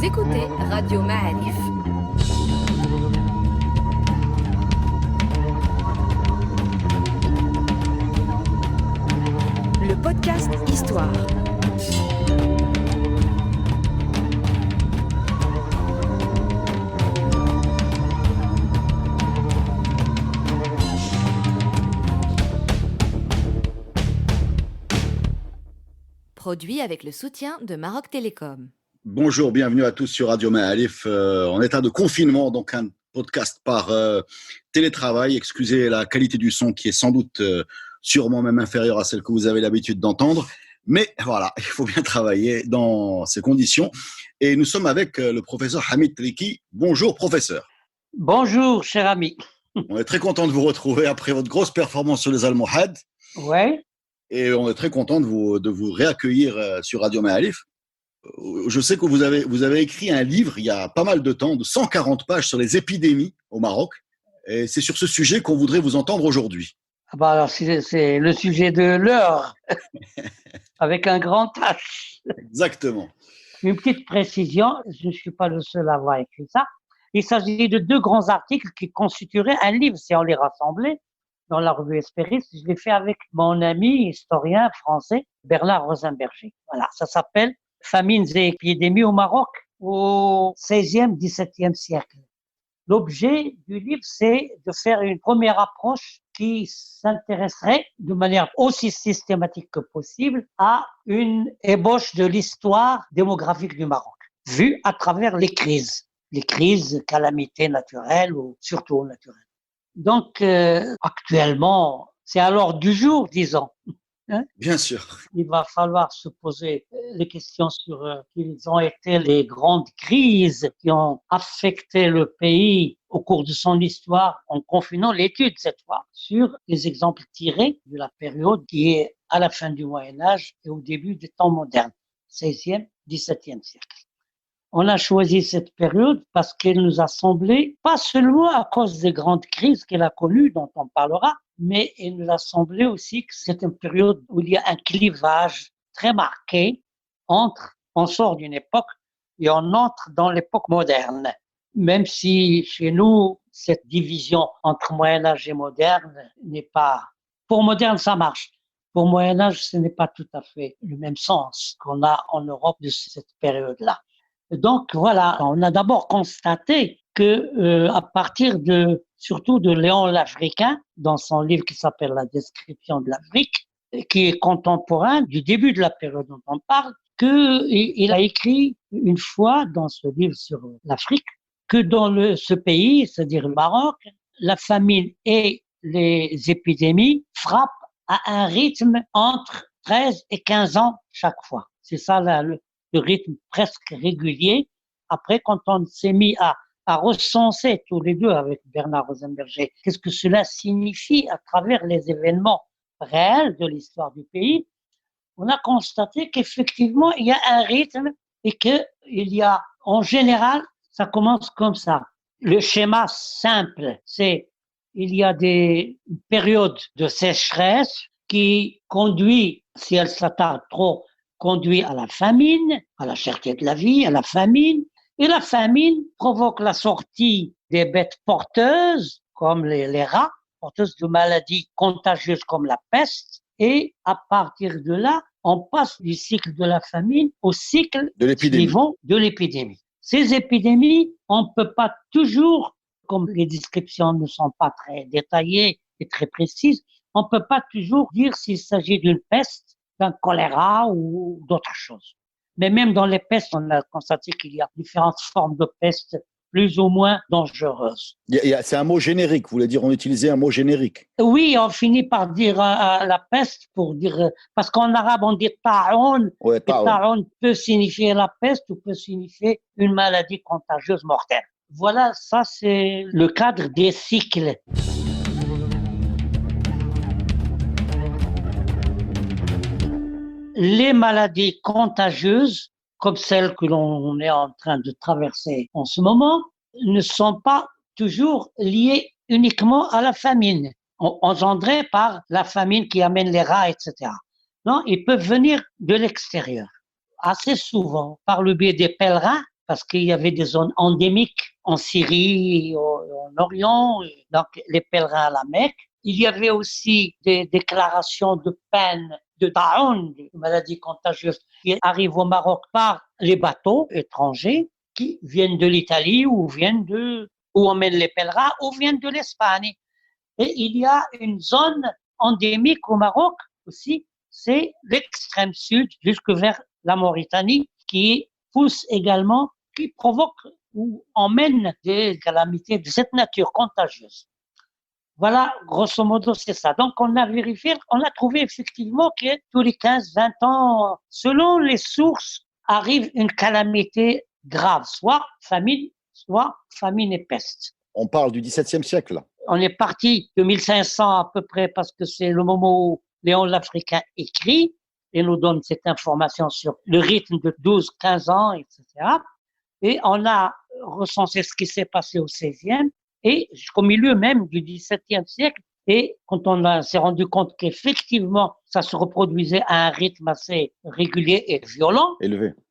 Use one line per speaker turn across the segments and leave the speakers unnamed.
écoutez Radio Ma'arif. Le podcast Histoire. Produit avec le soutien de Maroc Télécom.
Bonjour, bienvenue à tous sur Radio Ma'arif. En état de confinement, donc un podcast par télétravail. Excusez la qualité du son qui est sans doute sûrement même inférieure à celle que vous avez l'habitude d'entendre. Mais voilà, il faut bien travailler dans ces conditions. Et nous sommes avec le professeur Hamid Triki. Bonjour professeur.
Bonjour cher ami.
On est très content de vous retrouver après votre grosse performance sur les Almohades.
Ouais.
Et on est très content de vous réaccueillir sur Radio Ma'arif. Je sais que vous avez écrit un livre il y a pas mal de temps, de 140 pages sur les épidémies au Maroc. Et c'est sur ce sujet qu'on voudrait vous entendre aujourd'hui.
Ah bah alors c'est le sujet de l'heure, avec un grand H.
Exactement.
Une petite précision, je ne suis pas le seul à avoir écrit ça. Il s'agit de 2 grands articles qui constitueraient un livre si on les rassemblait dans la revue Espéris. Je l'ai fait avec mon ami historien français Bernard Rosenberger. Voilà, ça s'appelle Famines et épidémies au Maroc au XVIe, XVIIe siècle. L'objet du livre, c'est de faire une première approche qui s'intéresserait de manière aussi systématique que possible à une ébauche de l'histoire démographique du Maroc, vue à travers les crises, calamités naturelles ou surtout naturelles. Donc, actuellement, c'est à l'ordre du jour, disons. Hein?
Bien sûr.
Il va falloir se poser les questions sur quelles ont été les grandes crises qui ont affecté le pays au cours de son histoire, en confinant l'étude cette fois sur les exemples tirés de la période qui est à la fin du Moyen-Âge et au début des temps modernes, 16e, 17e siècle. On a choisi cette période parce qu'elle nous a semblé, pas seulement à cause des grandes crises qu'elle a connues, dont on parlera, mais il nous a semblé aussi que c'est une période où il y a un clivage très marqué entre, on sort d'une époque et on entre dans l'époque moderne. Même si chez nous, cette division entre Moyen-Âge et moderne n'est pas... Pour moderne, ça marche. Pour Moyen-Âge, ce n'est pas tout à fait le même sens qu'on a en Europe de cette période-là. Donc voilà, on a d'abord constaté que à partir surtout de Léon l'Africain, dans son livre qui s'appelle La description de l'Afrique, qui est contemporain du début de la période dont on parle, qu'il a écrit une fois dans ce livre sur l'Afrique que dans ce pays, c'est-à-dire le Maroc, la famine et les épidémies frappent à un rythme entre 13 et 15 ans chaque fois. C'est ça le rythme presque régulier. Après, quand on s'est mis à recenser tous les deux avec Bernard Rosenberger, qu'est-ce que cela signifie à travers les événements réels de l'histoire du pays, on a constaté qu'effectivement, il y a un rythme et qu'il y a, en général, ça commence comme ça. Le schéma simple, c'est il y a des périodes de sécheresse qui conduit, si elle s'attarde trop, conduit à la famine, à la cherté de la vie, à la famine. Et la famine provoque la sortie des bêtes porteuses, comme les rats, porteuses de maladies contagieuses comme la peste. Et à partir de là, on passe du cycle de la famine au cycle suivant de l'épidémie. Ces épidémies, on ne peut pas toujours, comme les descriptions ne sont pas très détaillées et très précises, on ne peut pas toujours dire s'il s'agit d'une peste, d'un choléra ou d'autres choses. Mais même dans les pestes, on a constaté qu'il y a différentes formes de peste plus ou moins dangereuses.
C'est un mot générique, vous voulez dire, on utilisait un mot générique.
Oui, on finit par dire la peste pour dire, parce qu'en arabe on dit ta'oun, et ta'oun peut signifier la peste ou peut signifier une maladie contagieuse mortelle. Voilà, ça c'est le cadre des cycles. Les maladies contagieuses, comme celles que l'on est en train de traverser en ce moment, ne sont pas toujours liées uniquement à la famine, engendrées par la famine qui amène les rats, etc. Non, ils peuvent venir de l'extérieur. Assez souvent, par le biais des pèlerins, parce qu'il y avait des zones endémiques en Syrie, en Orient, donc les pèlerins à la Mecque. Il y avait aussi des déclarations de peine de ta'oun, de maladies contagieuses, qui arrivent au Maroc par les bateaux étrangers qui viennent de l'Italie où emmènent les pèlerins ou viennent de l'Espagne. Et il y a une zone endémique au Maroc aussi, c'est l'extrême sud jusque vers la Mauritanie, qui pousse également, qui provoque ou emmène des calamités de cette nature contagieuse. Voilà, grosso modo, c'est ça. Donc, on a vérifié, on a trouvé effectivement que tous les 15-20 ans, selon les sources, arrive une calamité grave, soit famine et peste.
On parle du XVIIe siècle.
On est parti de 1500 à peu près parce que c'est le moment où Léon l'Africain écrit et nous donne cette information sur le rythme de 12-15 ans, etc. Et on a recensé ce qui s'est passé au XVIe et jusqu'au milieu même du XVIIe siècle. Et quand on s'est rendu compte qu'effectivement, ça se reproduisait à un rythme assez régulier et violent,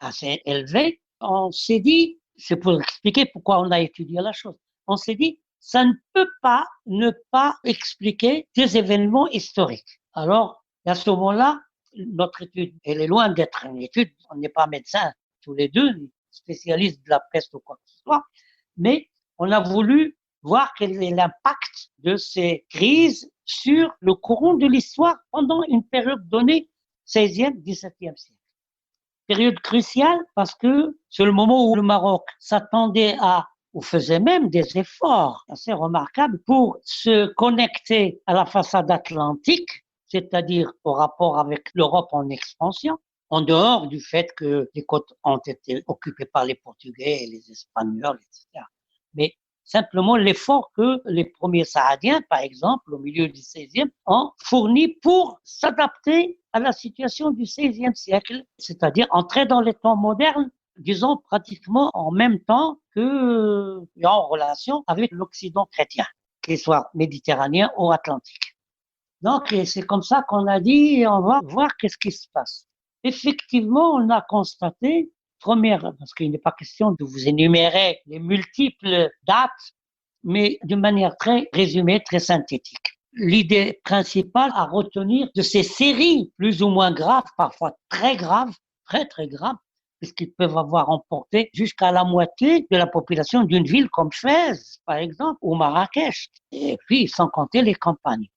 assez élevé, on s'est dit, c'est pour expliquer pourquoi on a étudié la chose, on s'est dit, ça ne peut pas ne pas expliquer des événements historiques. Alors, à ce moment-là, notre étude, elle est loin d'être une étude, on n'est pas médecins tous les deux, spécialistes de la peste ou quoi que ce soit, mais on a voulu voir quel est l'impact de ces crises sur le courant de l'histoire pendant une période donnée, 16e, 17e siècle. Période cruciale parce que c'est le moment où le Maroc s'attendait ou faisait même des efforts assez remarquables pour se connecter à la façade atlantique, c'est-à-dire au rapport avec l'Europe en expansion, en dehors du fait que les côtes ont été occupées par les Portugais et les Espagnols, etc. Mais simplement l'effort que les premiers Saadiens, par exemple, au milieu du XVIe, ont fourni pour s'adapter à la situation du XVIe siècle, c'est-à-dire entrer dans les temps modernes, disons pratiquement en même temps que en relation avec l'Occident chrétien, qu'il soit méditerranéen ou atlantique. Donc, c'est comme ça qu'on a dit, on va voir qu'est-ce qui se passe. Effectivement, on a constaté, première, parce qu'il n'est pas question de vous énumérer les multiples dates, mais de manière très résumée, très synthétique. L'idée principale à retenir de ces séries plus ou moins graves, parfois très graves, très très graves, puisqu'ils peuvent avoir emporté jusqu'à la moitié de la population d'une ville comme Fès, par exemple, ou Marrakech, et puis sans compter les campagnes.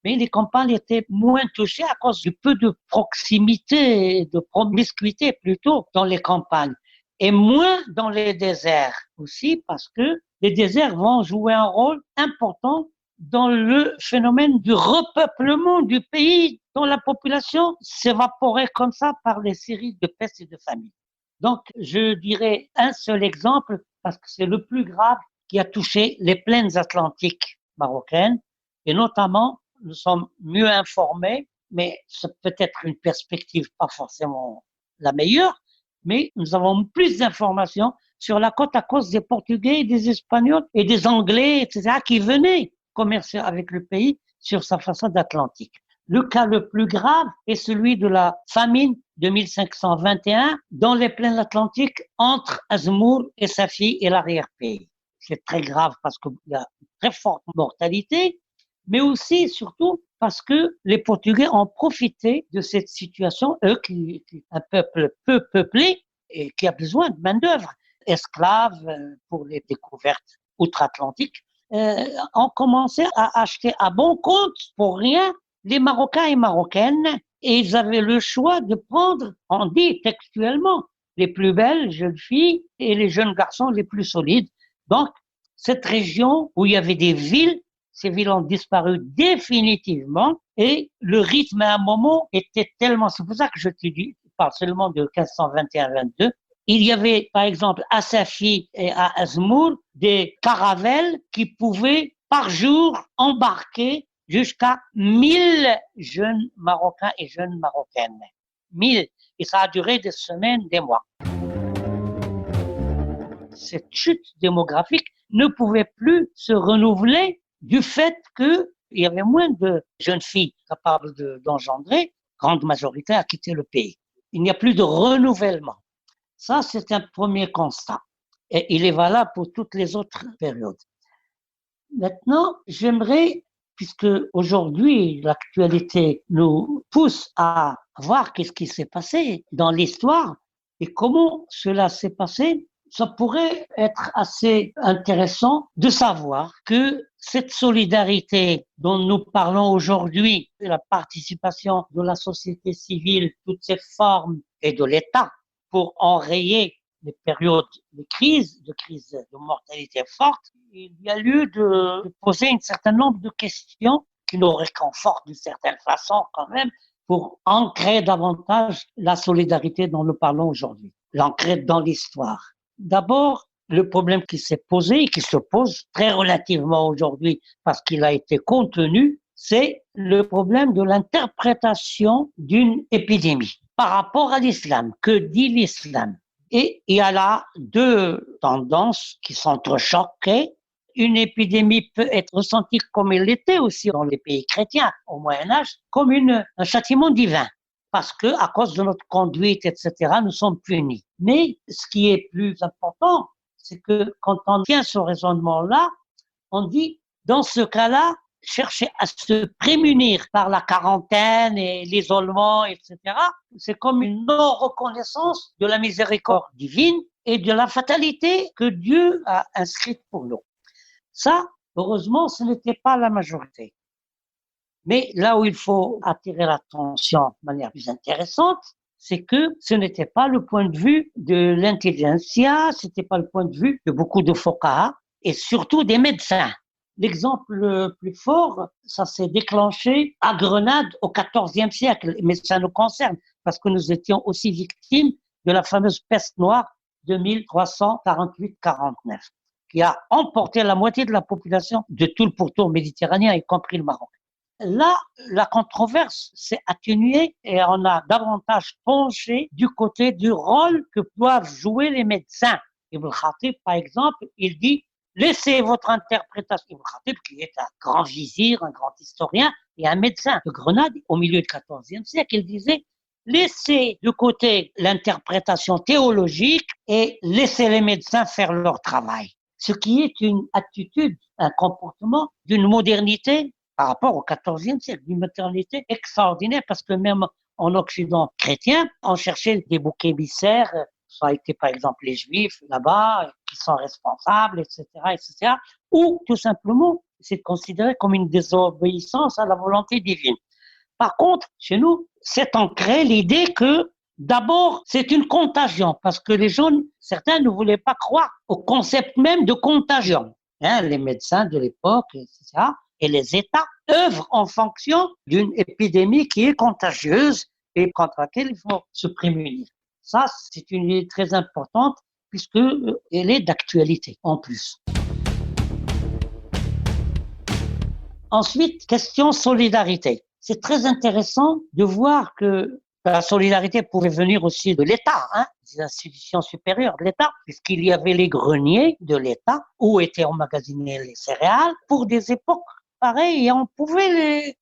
Mais les campagnes étaient moins touchées à cause du peu de proximité, de promiscuité plutôt dans les campagnes, et moins dans les déserts aussi, parce que les déserts vont jouer un rôle important dans le phénomène du repeuplement du pays dont la population s'évaporait comme ça par les séries de peste et de famine. Donc, je dirais un seul exemple, parce que c'est le plus grave qui a touché les plaines atlantiques marocaines, et notamment, nous sommes mieux informés, mais c'est peut-être une perspective pas forcément la meilleure, mais nous avons plus d'informations sur la côte à cause des Portugais, des Espagnols et des Anglais, etc., qui venaient commercer avec le pays sur sa façade atlantique. Le cas le plus grave est celui de la famine de 1521 dans les plaines atlantiques entre Azmour et Safi et l'arrière-pays. C'est très grave parce qu'il y a une très forte mortalité, mais aussi, surtout, parce que les Portugais ont profité de cette situation, eux qui un peuple peu peuplé et qui a besoin de main-d'œuvre, esclaves pour les découvertes outre-Atlantiques, ont commencé à acheter à bon compte, pour rien, les Marocains et Marocaines, et ils avaient le choix de prendre, on dit textuellement, les plus belles jeunes filles et les jeunes garçons les plus solides. Donc, cette région où il y avait des villes, ces villes ont disparu définitivement et le rythme à un moment était tellement, c'est pour ça que je te dis, je parle seulement de 1521-22, il y avait par exemple à Safi et à Azmour des caravelles qui pouvaient par jour embarquer jusqu'à 1000 jeunes Marocains et jeunes Marocaines. 1000. Et ça a duré des semaines, des mois. Cette chute démographique ne pouvait plus se renouveler du fait qu'il y avait moins de jeunes filles capables d'engendrer, grande majorité a quitté le pays. Il n'y a plus de renouvellement. Ça, c'est un premier constat. Et il est valable pour toutes les autres périodes. Maintenant, j'aimerais, puisque aujourd'hui l'actualité nous pousse à voir qu'est-ce qui s'est passé dans l'histoire et comment cela s'est passé, ça pourrait être assez intéressant de savoir que cette solidarité dont nous parlons aujourd'hui, la participation de la société civile, toutes ses formes et de l'État pour enrayer les périodes de crise de mortalité forte, il y a lieu de poser un certain nombre de questions qui nous réconfortent d'une certaine façon quand même pour ancrer davantage la solidarité dont nous parlons aujourd'hui, l'ancrer dans l'histoire. D'abord, le problème qui s'est posé et qui se pose très relativement aujourd'hui parce qu'il a été contenu, c'est le problème de l'interprétation d'une épidémie par rapport à l'islam. Que dit l'islam? Et il y a là deux tendances qui s'entrechoquent. Une épidémie peut être ressentie comme elle l'était aussi dans les pays chrétiens au Moyen-Âge, comme un châtiment divin. Parce que, à cause de notre conduite, etc., nous sommes punis. Mais ce qui est plus important, c'est que quand on tient ce raisonnement-là, on dit, dans ce cas-là, chercher à se prémunir par la quarantaine et l'isolement, etc., c'est comme une non-reconnaissance de la miséricorde divine et de la fatalité que Dieu a inscrite pour nous. Ça, heureusement, ce n'était pas la majorité. Mais là où il faut attirer l'attention de manière plus intéressante, c'est que ce n'était pas le point de vue de l'intelligentsia, c'était pas le point de vue de beaucoup de fuqaha et surtout des médecins. L'exemple le plus fort, ça s'est déclenché à Grenade au XIVe siècle, mais ça nous concerne parce que nous étions aussi victimes de la fameuse peste noire de 1348-49, qui a emporté la moitié de la population de tout le pourtour méditerranéen, y compris le Maroc. Là, la controverse s'est atténuée et on a davantage penché du côté du rôle que doivent jouer les médecins. Ibn Khatib, par exemple, il dit « Laissez votre interprétation ». Ibn Khatib, qui est un grand vizir, un grand historien et un médecin de Grenade au milieu du XIVe siècle, il disait « Laissez de côté l'interprétation théologique et laissez les médecins faire leur travail ». Ce qui est une attitude, un comportement d'une modernité par rapport au XIVe siècle, d'une modernité extraordinaire, parce que même en Occident chrétien, on cherchait des boucs émissaires, ça a été par exemple les Juifs là-bas, qui sont responsables, etc., etc., ou tout simplement, c'est considéré comme une désobéissance à la volonté divine. Par contre, chez nous, c'est ancré l'idée que d'abord, c'est une contagion, parce que les gens, certains ne voulaient pas croire au concept même de contagion. Les médecins de l'époque, etc., et les États œuvrent en fonction d'une épidémie qui est contagieuse et contre laquelle il faut se prémunir. Ça, c'est une idée très importante puisqu'elle est d'actualité en plus. Ensuite, question solidarité. C'est très intéressant de voir que la solidarité pouvait venir aussi de l'État, des institutions supérieures de l'État, puisqu'il y avait les greniers de l'État où étaient emmagasinés les céréales pour des époques pareilles et on pouvait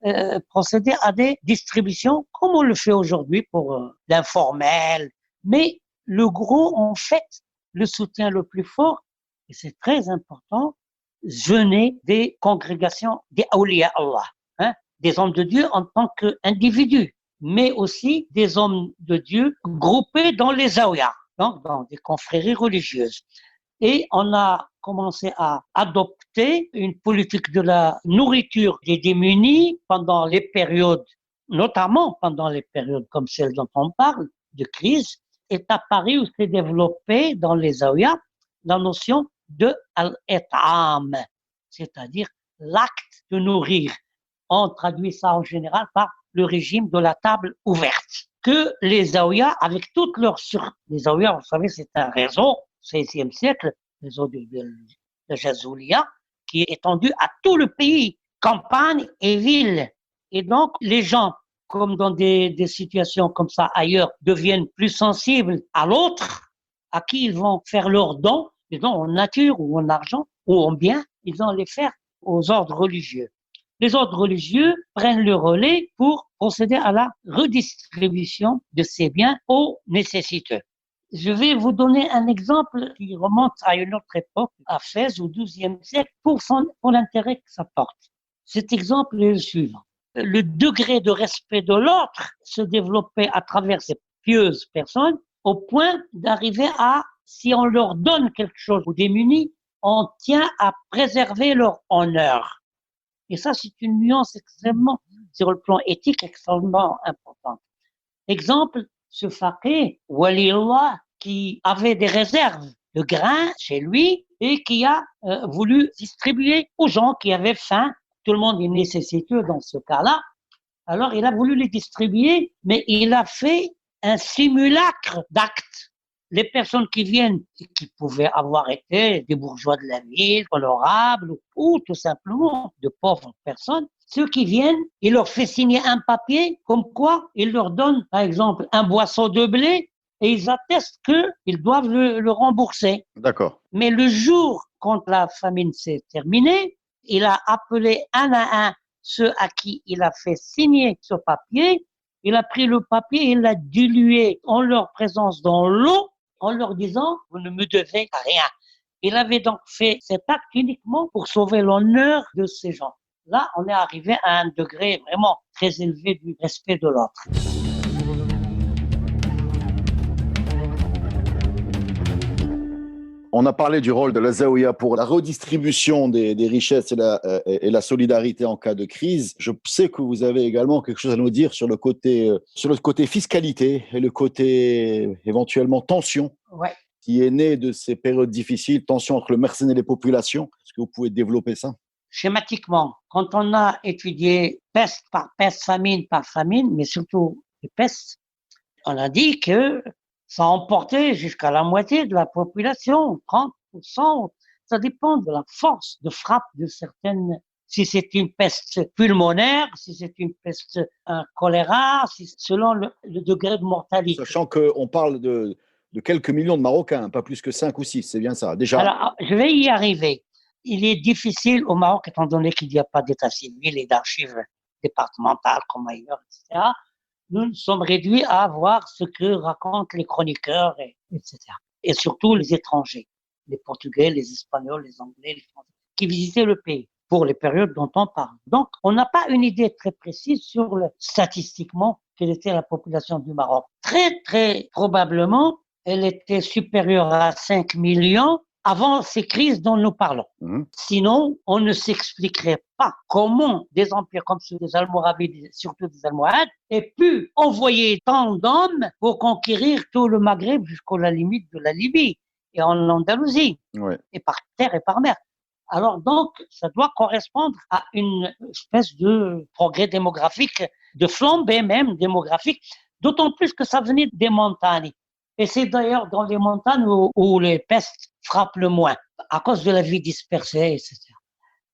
procéder à des distributions comme on le fait aujourd'hui pour l'informel. Mais le gros, en fait, le soutien le plus fort, et c'est très important, venait des congrégations des awliya Allah, des hommes de Dieu en tant qu'individus, mais aussi des hommes de Dieu groupés dans les zawiyas, donc dans des confréries religieuses. Et on a commencé à adopter une politique de la nourriture des démunis pendant les périodes, notamment pendant les périodes comme celle dont on parle, de crise, est apparu ou s'est développée dans les zawiyas la notion de al-it'am, c'est-à-dire l'acte de nourrir. On traduit ça en général par le régime de la table ouverte. Que les zawiyas, avec toutes leurs les zawiyas, vous savez, c'est un réseau, 16e siècle, réseau de Jazoulia, qui est étendu à tout le pays, campagne et ville. Et donc, les gens, comme dans des situations comme ça ailleurs, deviennent plus sensibles à l'autre, à qui ils vont faire leurs dons, les dons en nature ou en argent ou en biens, ils vont les faire aux ordres religieux. Les ordres religieux prennent le relais pour procéder à la redistribution de ces biens aux nécessiteux. Je vais vous donner un exemple qui remonte à une autre époque, à Fès au XIIe siècle, pour l'intérêt que ça porte. Cet exemple est le suivant. Le degré de respect de l'autre se développait à travers ces pieuses personnes au point d'arriver à, si on leur donne quelque chose aux démunis, on tient à préserver leur honneur. Et ça, c'est une nuance extrêmement, sur le plan éthique, extrêmement importante. Exemple, ce faqih, Waliullah, qui avait des réserves de grains chez lui et qui a voulu distribuer aux gens qui avaient faim. Tout le monde est nécessiteux dans ce cas-là. Alors, il a voulu les distribuer, mais il a fait un simulacre d'acte. Les personnes qui viennent, qui pouvaient avoir été des bourgeois de la ville, honorables, ou tout simplement de pauvres personnes, ceux qui viennent, il leur fait signer un papier comme quoi il leur donne, par exemple, un boisseau de blé et ils attestent qu'ils doivent le rembourser.
D'accord.
Mais le jour, quand la famine s'est terminée, il a appelé un à un ceux à qui il a fait signer ce papier. Il a pris le papier et il l'a dilué en leur présence dans l'eau en leur disant « vous ne me devez rien ». Il avait donc fait cet acte uniquement pour sauver l'honneur de ces gens. Là, on est arrivé à un degré vraiment très élevé du respect de l'autre.
On a parlé du rôle de la Zaouïa pour la redistribution des richesses et la solidarité en cas de crise. Je sais que vous avez également quelque chose à nous dire sur le côté fiscalité et le côté éventuellement tension.
Ouais.
Qui est né de ces périodes difficiles, tension entre le mercenaire et les populations. Est-ce que vous pouvez développer ça?
Schématiquement, quand on a étudié peste par peste, famine par famine, mais surtout les pestes, on a dit que ça emportait jusqu'à la moitié de la population, 30%. Ça dépend de la force de frappe de certaines. Si c'est une peste pulmonaire, si c'est une peste, un choléra, selon le degré de mortalité.
Sachant qu'on parle de quelques millions de Marocains, pas plus que 5 ou 6, c'est bien ça, déjà.
Alors, je vais y arriver. Il est difficile au Maroc, étant donné qu'il n'y a pas d'état civil et d'archives départementales comme ailleurs, etc. Nous sommes réduits à voir ce que racontent les chroniqueurs, etc. Et surtout les étrangers, les Portugais, les Espagnols, les Anglais, les Français, qui visitaient le pays pour les périodes dont on parle. Donc, on n'a pas une idée très précise sur statistiquement quelle était la population du Maroc. Très, très probablement, elle était supérieure à 5 millions avant ces crises dont nous parlons. Sinon, on ne s'expliquerait pas comment des empires comme ceux des Almoravides, surtout des Almohades, aient pu envoyer tant d'hommes pour conquérir tout le Maghreb jusqu'à la limite de la Libye et en Andalousie, et par terre et par mer. Alors donc, ça doit correspondre à une espèce de progrès démographique, de flambée même démographique, d'autant plus que ça venait des montagnes. Et c'est d'ailleurs dans les montagnes où les pestes frappent le moins, à cause de la vie dispersée, etc.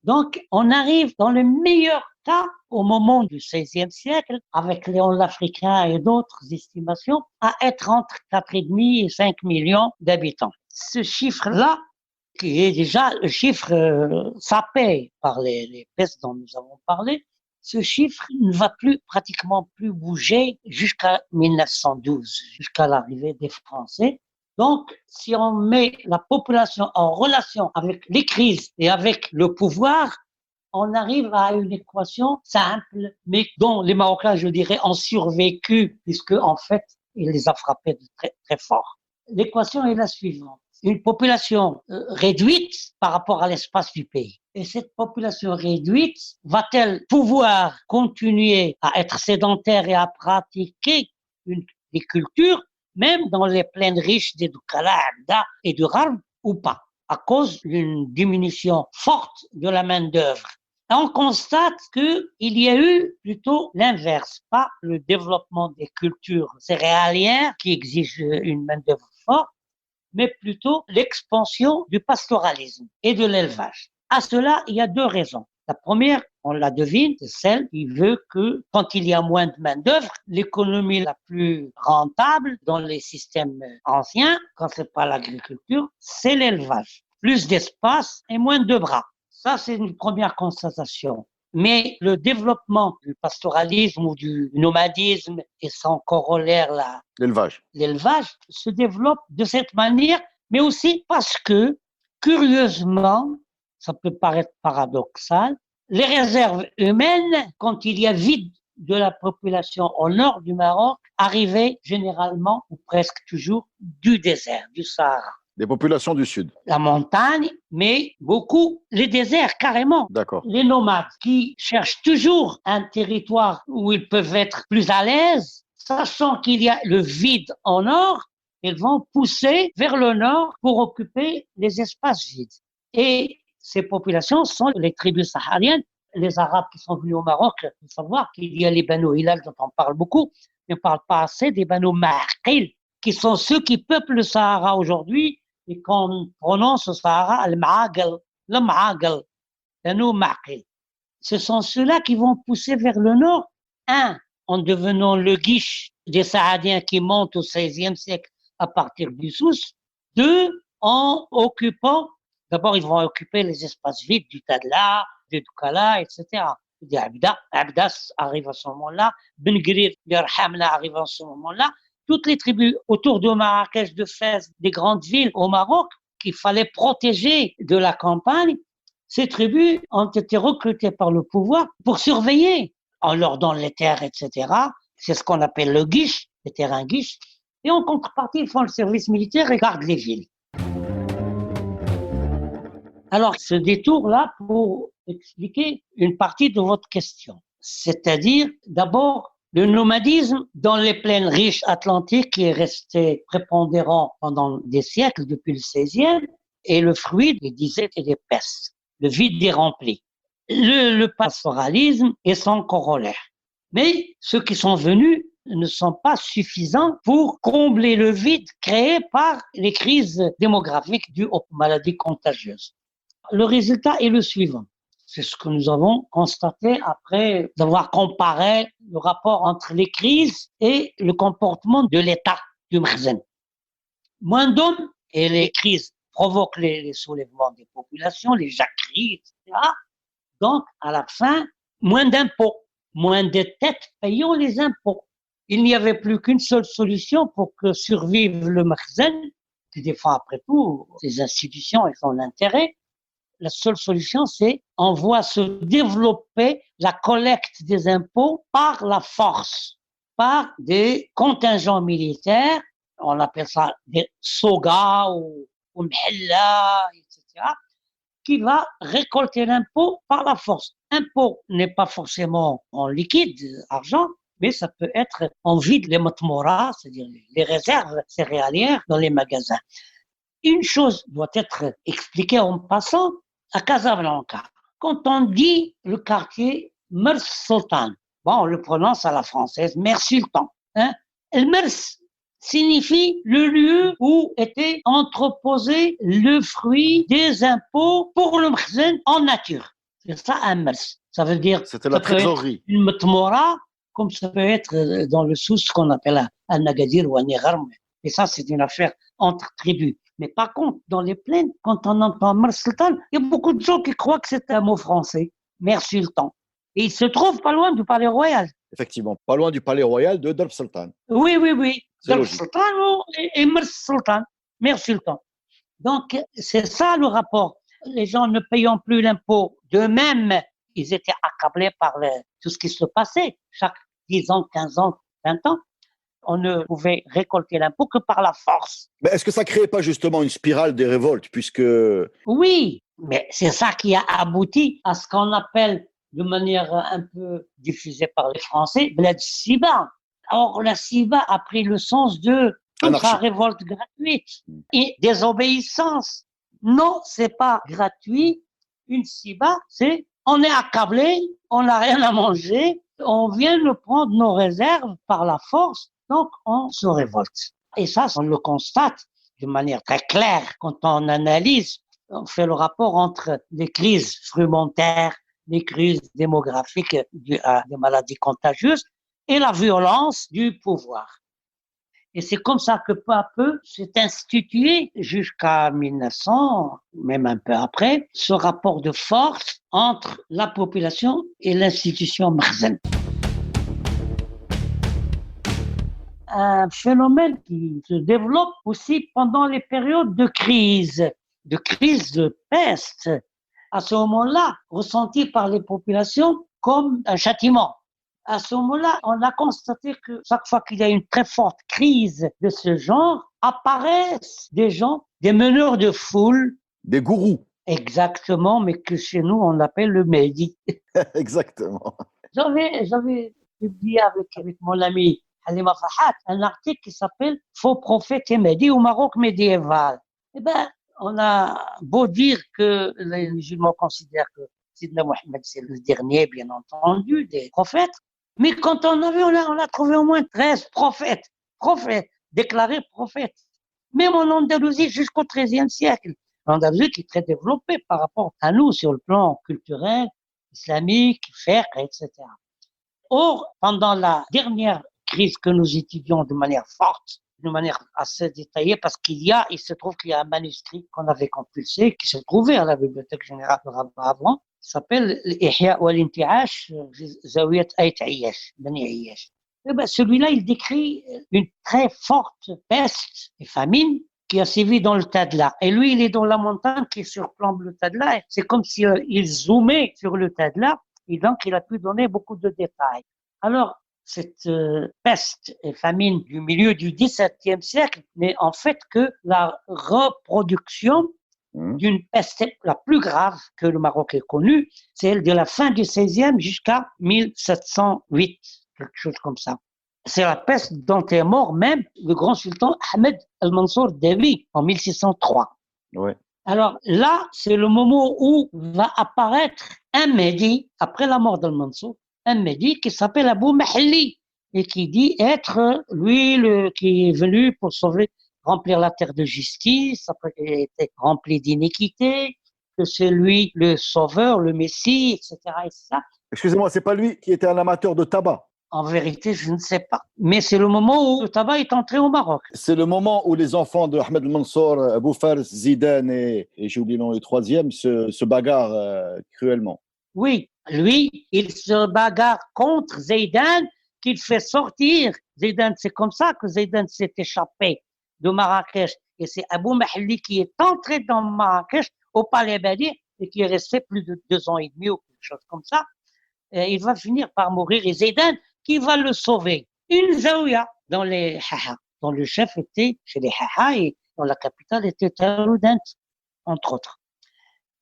Donc, on arrive dans le meilleur cas, au moment du XVIe siècle, avec Léon l'Africain et d'autres estimations, à être entre 4,5 et 5 millions d'habitants. Ce chiffre-là, qui est déjà le chiffre sapé par les pestes dont nous avons parlé, ce chiffre ne va pratiquement plus bouger jusqu'à 1912, jusqu'à l'arrivée des Français. Donc, si on met la population en relation avec les crises et avec le pouvoir, on arrive à une équation simple, mais dont les Marocains, je dirais, ont survécu, puisque en fait, il les a frappés de très, très fort. L'équation est la suivante. Une population réduite par rapport à l'espace du pays. Et cette population réduite va-t-elle pouvoir continuer à être sédentaire et à pratiquer des cultures, même dans les plaines riches des Doukala, Abda et du Rarb, ou pas, à cause d'une diminution forte de la main-d'œuvre? On constate qu'il y a eu plutôt l'inverse, pas le développement des cultures céréalières qui exigent une main-d'œuvre forte, mais plutôt l'expansion du pastoralisme et de l'élevage. À cela, il y a deux raisons. La première, on la devine, c'est celle qui veut que quand il y a moins de main-d'œuvre, l'économie la plus rentable dans les systèmes anciens, quand c'est pas l'agriculture, c'est l'élevage. Plus d'espace et moins de bras. Ça, c'est une première constatation. Mais le développement du pastoralisme ou du nomadisme et son corollaire, l'élevage, se développe de cette manière, mais aussi parce que, curieusement, ça peut paraître paradoxal, les réserves humaines, quand il y a vide de la population au nord du Maroc, arrivaient généralement ou presque toujours du désert, du Sahara.
Des populations du sud.
La montagne, mais beaucoup les déserts, carrément.
D'accord.
Les nomades qui cherchent toujours un territoire où ils peuvent être plus à l'aise, sachant qu'il y a le vide au nord, ils vont pousser vers le nord pour occuper les espaces vides. Et ces populations sont les tribus sahariennes. Les Arabes qui sont venus au Maroc, il faut savoir qu'il y a les Banu Hilal dont on parle beaucoup, mais on ne parle pas assez des Banu Ma'aqil, qui sont ceux qui peuplent le Sahara aujourd'hui et qu'on prononce au Sahara al-Ma'aqil, le Ma'aqil, Banu Ma'aqil. Ce sont ceux-là qui vont pousser vers le nord, en devenant le guiche des Saadiens qui montent au XVIe siècle à partir du Souss, en occupant, d'abord ils vont occuper les espaces vides du Tadla, du Doukala, etc. Des Abdas arrive à ce moment-là, Ben Gurir, Hamna arrive à ce moment-là. Toutes les tribus autour de Marrakech, de Fès, des grandes villes au Maroc, qu'il fallait protéger de la campagne, ces tribus ont été recrutées par le pouvoir pour surveiller, en leur donnant les terres, etc. C'est ce qu'on appelle le guiche, les terrains guiches. Et en contrepartie, ils font le service militaire et gardent les villes. Alors, ce détour-là pour expliquer une partie de votre question. C'est-à-dire, d'abord, le nomadisme dans les plaines riches atlantiques qui est resté prépondérant pendant des siècles, depuis le XVIe, est le fruit des disettes et des pestes. Le vide est rempli. Le pastoralisme est son corollaire. Mais ceux qui sont venus ne sont pas suffisants pour combler le vide créé par les crises démographiques dues aux maladies contagieuses. Le résultat est le suivant. C'est ce que nous avons constaté après d'avoir comparé le rapport entre les crises et le comportement de l'État du Makhzen. Moins d'hommes et les crises provoquent les soulèvements des populations, les jacqueries, etc. Donc, à la fin, moins d'impôts, moins de têtes payant les impôts. Il n'y avait plus qu'une seule solution pour que survive le Makhzen, qui défend après tout ces institutions et son intérêt. La seule solution, c'est on voit se développer la collecte des impôts par la force, par des contingents militaires, on appelle ça des sogas ou mhella, etc., qui va récolter l'impôt par la force. L'impôt n'est pas forcément en liquide, argent, mais ça peut être en vide, les matmoura, c'est-à-dire les réserves céréalières dans les magasins. Une chose doit être expliquée en passant. À Casablanca, quand on dit le quartier Mers Sultan, bon, on le prononce à la française, Mers Sultan. Le Mers signifie le lieu où était entreposé le fruit des impôts pour le Makhzen en nature. C'est ça un Mers. Ça veut dire
c'était la trésorerie.
Une matmoura, comme ça peut être dans le sous ce qu'on appelle un nagadir ou un nigharm. Et ça, c'est une affaire entre tribus. Mais par contre, dans les plaines, quand on entend Mers Sultan, il y a beaucoup de gens qui croient que c'est un mot français, Mers Sultan. Et il se trouve pas loin du Palais Royal.
Effectivement, pas loin du Palais Royal de Darb Sultan.
Oui. Darb Sultan et Mers Sultan, Mers Sultan. Donc, c'est ça le rapport. Les gens ne payant plus l'impôt d'eux-mêmes, ils étaient accablés par tout ce qui se passait. Chaque 10 ans, 15 ans, 20 ans, on ne pouvait récolter l'impôt que par la force.
Mais est-ce que ça ne créait pas justement une spirale des révoltes, puisque...
Oui, mais c'est ça qui a abouti à ce qu'on appelle, de manière un peu diffusée par les Français, la Siba. Or, la Siba a pris le sens de révolte gratuite et désobéissance. Non, c'est pas gratuit. Une Siba, c'est on est accablé, on n'a rien à manger, on vient de prendre nos réserves par la force. Donc, on se révolte. Et ça, on le constate de manière très claire quand on analyse, on fait le rapport entre les crises frumentaires, les crises démographiques dues à des maladies contagieuses et la violence du pouvoir. Et c'est comme ça que peu à peu s'est institué jusqu'à 1900, même un peu après, ce rapport de force entre la population et l'institution Makhzen. Un phénomène qui se développe aussi pendant les périodes de crise de peste, à ce moment-là, ressenti par les populations comme un châtiment. À ce moment-là, on a constaté que chaque fois qu'il y a une très forte crise de ce genre, apparaissent des gens, des meneurs de foule.
Des gourous.
Exactement, mais que chez nous, on appelle le Mehdi.
Exactement.
J'avais publié avec mon ami Halima Fahat un article qui s'appelle « Faux prophètes et Mehdi au Maroc médiéval ». Eh ben, on a beau dire que les musulmans considèrent que Sidna Mohammed, c'est le dernier, bien entendu, des prophètes. Mais quand on a trouvé au moins 13 prophètes, déclarés prophètes. Même en Andalousie jusqu'au XIIIe siècle. L'Andalousie qui est très développée par rapport à nous sur le plan culturel, islamique, fiqh, etc. Or, pendant la dernière crise que nous étudions de manière forte, de manière assez détaillée, parce il se trouve qu'il y a un manuscrit qu'on avait compulsé, qui se trouvait à la Bibliothèque générale de Rabat avant, qui s'appelle l'Ihya wal Inti'ash, Zawiyat Ayt Ayyash, Bani Ayyash. Et ben, celui-là, il décrit une très forte peste et famine qui a sévi dans le Tadla. Et lui, il est dans la montagne qui surplombe le Tadla. C'est comme s'il zoomait sur le Tadla, et donc il a pu donner beaucoup de détails. Alors, cette peste et famine du milieu du XVIIe siècle n'est en fait que la reproduction d'une peste la plus grave que le Maroc ait connue, celle de la fin du XVIe jusqu'à 1708, quelque chose comme ça. C'est la peste dont est mort même le grand sultan Ahmed al-Mansour Devi en 1603.
Ouais.
Alors là, c'est le moment où va apparaître un Mehdi, après la mort d'al-Mansour, un Mehdi qui s'appelle Abou Mahalli et qui dit être lui qui est venu pour remplir la terre de justice, après qu'il a été rempli d'iniquité, que c'est lui le sauveur, le Messie, etc., etc.
Excusez-moi, c'est pas lui qui était un amateur de tabac?
En vérité, je ne sais pas. Mais c'est le moment où le tabac est entré au Maroc.
C'est le moment où les enfants de Ahmed Mansour, Abou Fars, Zidane et j'ai oublié le nom du troisième, se bagarrent cruellement.
Oui, lui, il se bagarre contre Zidane, qu'il fait sortir. Zidane, c'est comme ça que Zidane s'est échappé de Marrakech. Et c'est Abou Mahalli qui est entré dans Marrakech au Palais Badi et qui est resté plus de 2 ans et demi ou quelque chose comme ça. Et il va finir par mourir. Et Zidane, qui va le sauver? Une zaouia dans les Haha, dont le chef était chez les Haha et dont la capitale était Taroudant, entre autres.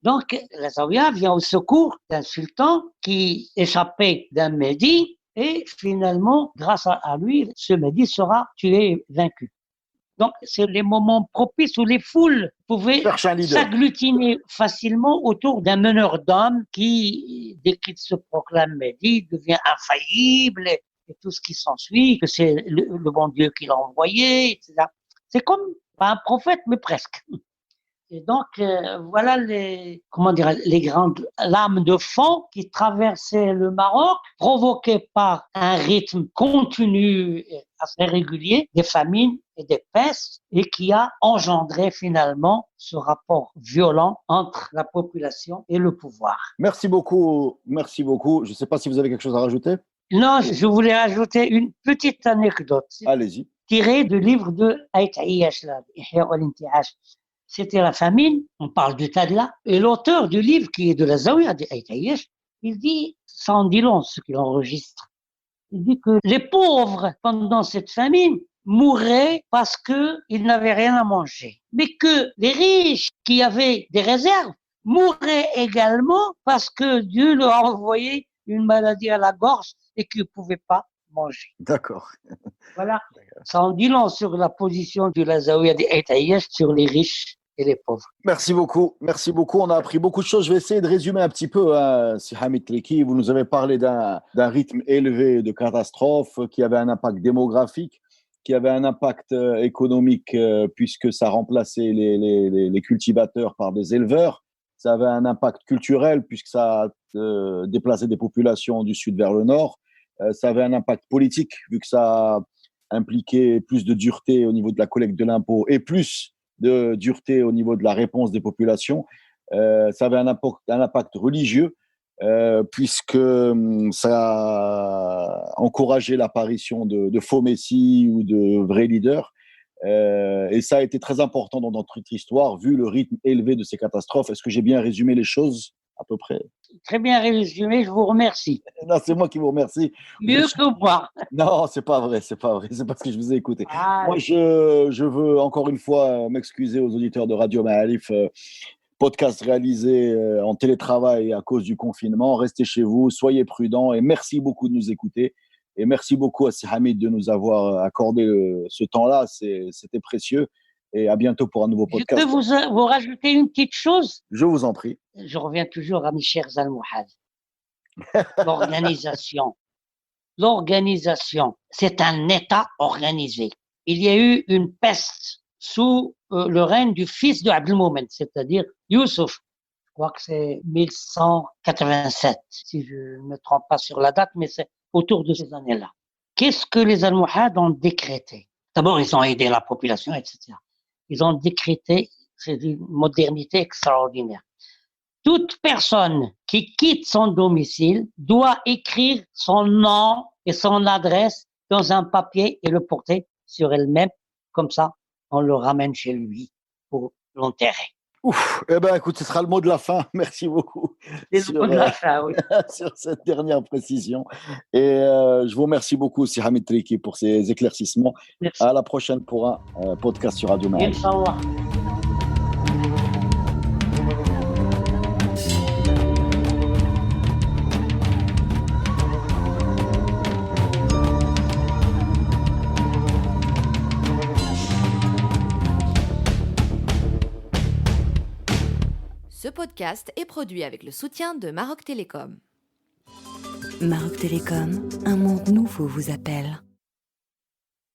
Donc, la zaouia vient au secours d'un sultan qui échappait d'un Mehdi et finalement, grâce à lui, ce Mehdi sera tué et vaincu. Donc, c'est les moments propices où les foules pouvaient s'agglutiner facilement autour d'un meneur d'hommes qui, dès qu'il se proclame Mehdi, devient infaillible et tout ce qui s'ensuit, que c'est le bon Dieu qui l'a envoyé, etc. C'est comme, pas un prophète, mais presque. Et donc, voilà les grandes lames de fond qui traversaient le Maroc, provoquées par un rythme continu et assez régulier des famines et des pestes, et qui a engendré finalement ce rapport violent entre la population et le pouvoir.
Merci beaucoup, merci beaucoup. Je ne sais pas si vous avez quelque chose à rajouter.
Non, je voulais ajouter une petite anecdote.
Allez-y.
Tirée du livre de Ayt Ayyash, Ihya wal Inti'ash. C'était la famine, on parle du Tadla, et l'auteur du livre, qui est de la Zawiya d'Ayt Ayyash, il dit, ça en dit long ce qu'il enregistre, il dit que les pauvres, pendant cette famine, mouraient parce qu'ils n'avaient rien à manger. Mais que les riches qui avaient des réserves mouraient également parce que Dieu leur a envoyé une maladie à la gorge et qu'ils ne pouvaient pas manger.
D'accord.
Voilà, ça en dit long sur la position de la Zawiya d'Ayt Ayyash sur les riches et les pauvres.
Merci beaucoup, merci beaucoup. On a appris beaucoup de choses. Je vais essayer de résumer un petit peu. Si Hamid Tleki, vous nous avez parlé d'un rythme élevé de catastrophes qui avait un impact démographique, qui avait un impact économique puisque ça remplaçait les cultivateurs par des éleveurs. Ça avait un impact culturel puisque ça déplaçait des populations du sud vers le nord. Ça avait un impact politique vu que ça impliquait plus de dureté au niveau de la collecte de l'impôt et plus de dureté au niveau de la réponse des populations. Ça avait un impact religieux, puisque ça encourageait l'apparition de faux messies ou de vrais leaders. Et ça a été très important dans notre histoire, vu le rythme élevé de ces catastrophes. Est-ce que j'ai bien résumé les choses à peu près?
Très bien résumé, je vous remercie.
Non, c'est moi qui vous remercie.
Mieux que moi.
Non, c'est pas vrai, c'est pas vrai. C'est parce que je vous ai écouté.
Ah,
Moi, je veux encore une fois m'excuser aux auditeurs de Radio Ma'arif. Podcast réalisé en télétravail à cause du confinement. Restez chez vous, soyez prudents et merci beaucoup de nous écouter. Et merci beaucoup à Hamid de nous avoir accordé ce temps-là. C'était précieux. Et à bientôt pour un nouveau podcast.
Je peux vous rajouter une petite chose?
Je vous en prie.
Je reviens toujours à mes chers Almohad. L'organisation. L'organisation, c'est un État organisé. Il y a eu une peste sous le règne du fils de Abdelmoumen, c'est-à-dire Youssouf. Je crois que c'est 1187, si je ne me trompe pas sur la date, mais c'est autour de ces années-là. Qu'est-ce que les Almohades ont décrété? D'abord, ils ont aidé la population, etc. Ils ont décrété, c'est une modernité extraordinaire. Toute personne qui quitte son domicile doit écrire son nom et son adresse dans un papier et le porter sur elle-même. Comme ça, on le ramène chez lui pour l'enterrer.
Ouf, eh ben, écoute, ce sera le mot de la fin. Merci beaucoup.
C'est le mot de la fin, oui.
Sur cette dernière précision. Et je vous remercie beaucoup, aussi Hamid Triki, pour ces éclaircissements.
Merci.
À la prochaine pour un podcast sur Radio Ma'arif.
Inch'Allah.
Ce podcast est produit avec le soutien de Maroc Télécom.
Maroc Télécom, un monde nouveau vous appelle.